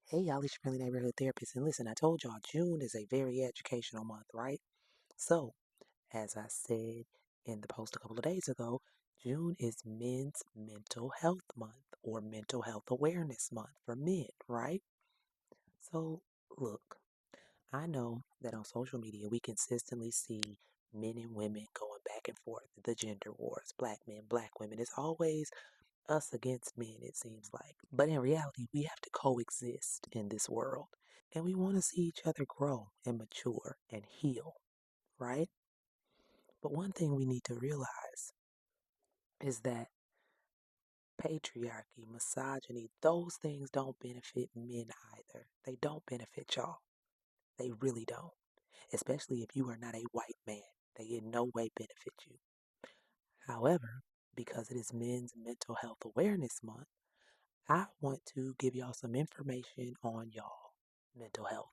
Hey, y'all, it's your friendly neighborhood therapist. And listen, I told y'all June is a very educational month, right? So, as I said in the post a couple of days ago, June is Men's Mental Health Month or Mental Health Awareness Month for men, right? So, look, I know that on social media we consistently see men and women going back and forth, the gender wars, black men, black women. It's always us against men, it seems like. But in reality, we have to coexist in this world. And we want to see each other grow and mature and heal, right? But one thing we need to realize is that patriarchy, misogyny, those things don't benefit men either. They don't benefit y'all. They really don't. Especially if you are not a white man. They in no way benefit you. However, because it is Men's Mental Health Awareness Month, I want to give y'all some information on y'all mental health,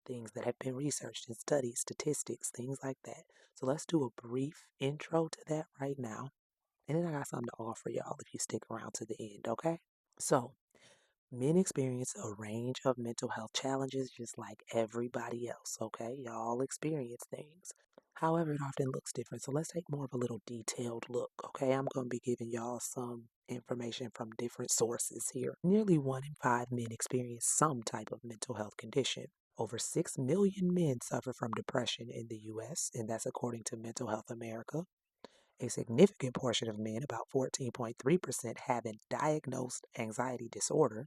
things that have been researched and studied, statistics, things like that. So let's do a brief intro to that right now. And then I got something to offer y'all if you stick around to the end, okay? So, men experience a range of mental health challenges just like everybody else, okay? Y'all experience things. However, it often looks different. So let's take more of a little detailed look, okay? I'm going to be giving y'all some information from different sources here. Nearly 1 in 5 men experience some type of mental health condition. Over 6 million men suffer from depression in the US, and that's according to Mental Health America. A significant portion of men, about 14.3%, have a diagnosed anxiety disorder,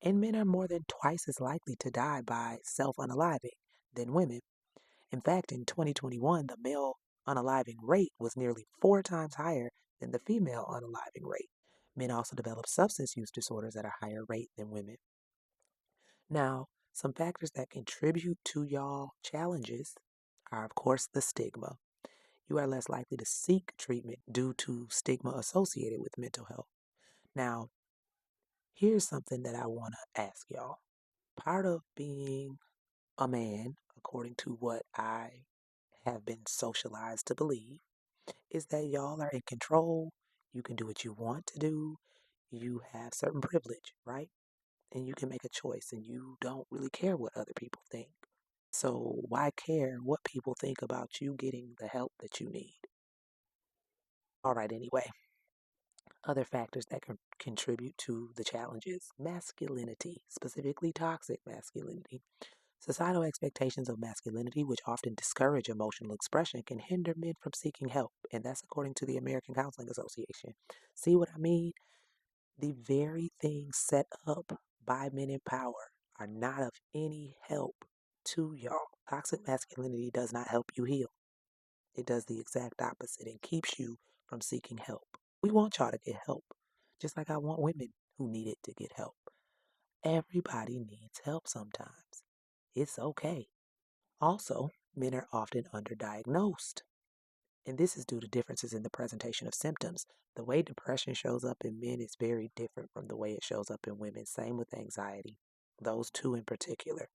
and men are more than twice as likely to die by self unaliving than women. In fact, in 2021, the male unaliving rate was nearly 4 times higher than the female unaliving rate. Men also develop substance use disorders at a higher rate than women. Now, some factors that contribute to y'all challenges are, of course, the stigma. You are less likely to seek treatment due to stigma associated with mental health. Now, here's something that I want to ask y'all. Part of being a man, according to what I have been socialized to believe, is that y'all are in control. You can do what you want to do. You have certain privilege, right? And you can make a choice and you don't really care what other people think. So why care what people think about you getting the help that you need? All right, anyway, other factors that can contribute to the challenges masculinity, specifically toxic masculinity. Societal expectations of masculinity, which often discourage emotional expression, can hinder men from seeking help, and that's according to the American Counseling Association. See what I mean? The very things set up by men in power are not of any help to y'all. Toxic masculinity does not help you heal, it does the exact opposite and keeps you from seeking help. We want y'all to get help, just like I want women who need it to get help. Everybody needs help sometimes. It's okay. Also, men are often underdiagnosed, and this is due to differences in the presentation of symptoms. The way depression shows up in men is very different from the way it shows up in women. Same with anxiety. Those two in particular.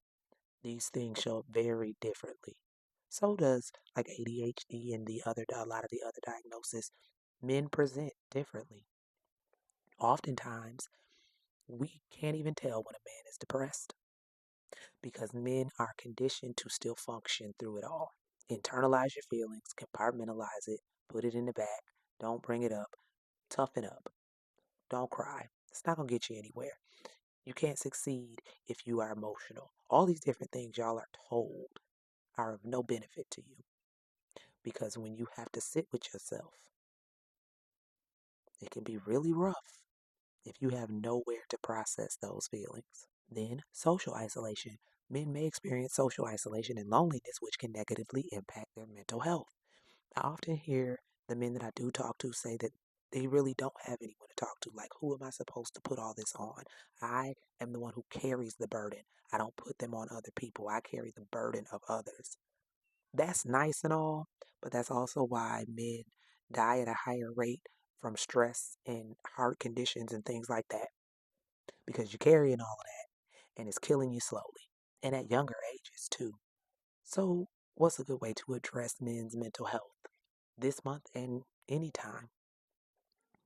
These things show up very differently. So does like ADHD and a lot of the other diagnoses. Men present differently. Oftentimes, we can't even tell when a man is depressed because men are conditioned to still function through it all. Internalize your feelings, compartmentalize it, put it in the back, don't bring it up, toughen up, don't cry. It's not going to get you anywhere. You can't succeed if you are emotional. All these different things y'all are told are of no benefit to you because when you have to sit with yourself, it can be really rough if you have nowhere to process those feelings. Then, social isolation. Men may experience social isolation and loneliness, which can negatively impact their mental health. I often hear the men that I do talk to say that they really don't have anyone to talk to. Like, who am I supposed to put all this on? I am the one who carries the burden. I don't put them on other people. I carry the burden of others. That's nice and all, but that's also why men die at a higher rate from stress and heart conditions and things like that because you're carrying all of that and it's killing you slowly and at younger ages too. So, what's a good way to address men's mental health this month and anytime?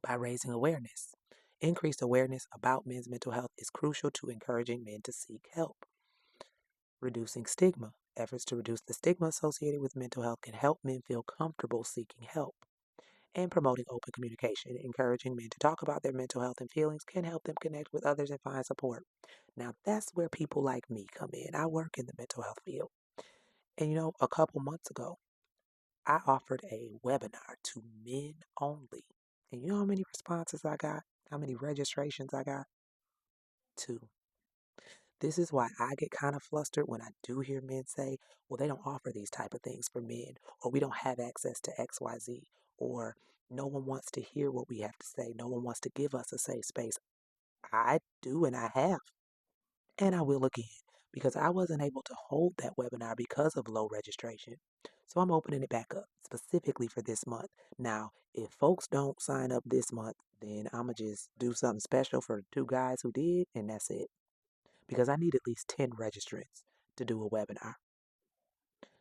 By raising awareness. Increased awareness about men's mental health is crucial to encouraging men to seek help. Reducing stigma. Efforts to reduce the stigma associated with mental health can help men feel comfortable seeking help. And promoting open communication. Encouraging men to talk about their mental health and feelings can help them connect with others and find support. Now, that's where people like me come in. I work in the mental health field. And a couple months ago, I offered a webinar to men only. And you know how many responses I got? How many registrations I got? 2. This is why I get kind of flustered when I do hear men say, well, they don't offer these type of things for men, or we don't have access to XYZ, or no one wants to hear what we have to say. No one wants to give us a safe space. I do, and I have, and I will again, because I wasn't able to hold that webinar because of low registration. So I'm opening it back up specifically for this month. Now, if folks don't sign up this month, then I'm going to just do something special for 2 guys who did, and that's it. Because I need at least 10 registrants to do a webinar.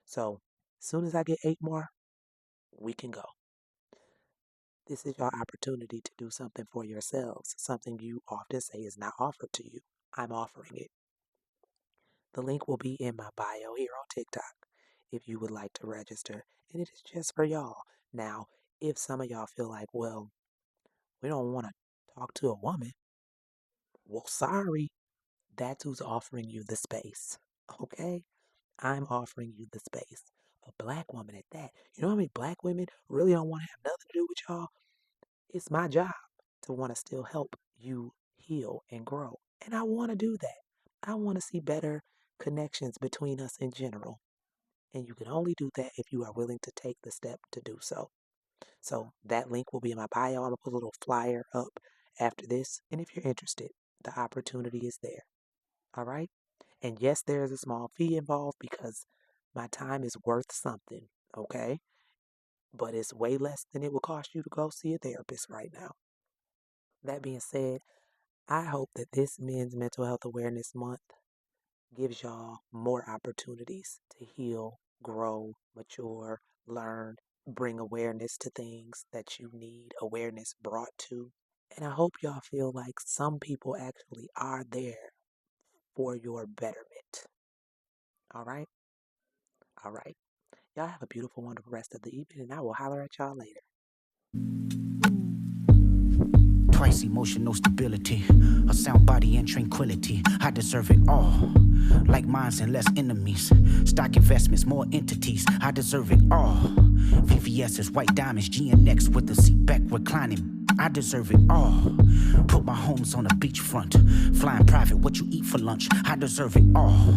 So, as soon as I get 8 more, we can go. This is your opportunity to do something for yourselves, something you often say is not offered to you. I'm offering it. The link will be in my bio here on TikTok if you would like to register, and it is just for y'all. Now, if some of y'all feel like, well, we don't want to talk to a woman, well, sorry, that's who's offering you the space, okay? I'm offering you the space. A black woman at that. You know how many black women really don't want to have nothing to do with y'all? It's my job to want to still help you heal and grow. And I want to do that. I want to see better connections between us in general. And you can only do that if you are willing to take the step to do so. So that link will be in my bio. I'm going to put a little flyer up after this. And if you're interested, the opportunity is there. All right? And yes, there is a small fee involved because my time is worth something, okay? But it's way less than it will cost you to go see a therapist right now. That being said, I hope that this Men's Mental Health Awareness Month gives y'all more opportunities to heal, grow, mature, learn, bring awareness to things that you need awareness brought to. And I hope y'all feel like some people actually are there for your betterment. All right? All right. Y'all have a beautiful, wonderful rest of the evening, and I will holler at y'all later. Twice emotional stability, a sound body and tranquility. I deserve it all. Like minds and less enemies. Stock investments, more entities. I deserve it all. VVS's white diamonds, GNX with the seat back reclining. I deserve it all. Put my homes on a beachfront. Flying private, what you eat for lunch. I deserve it all.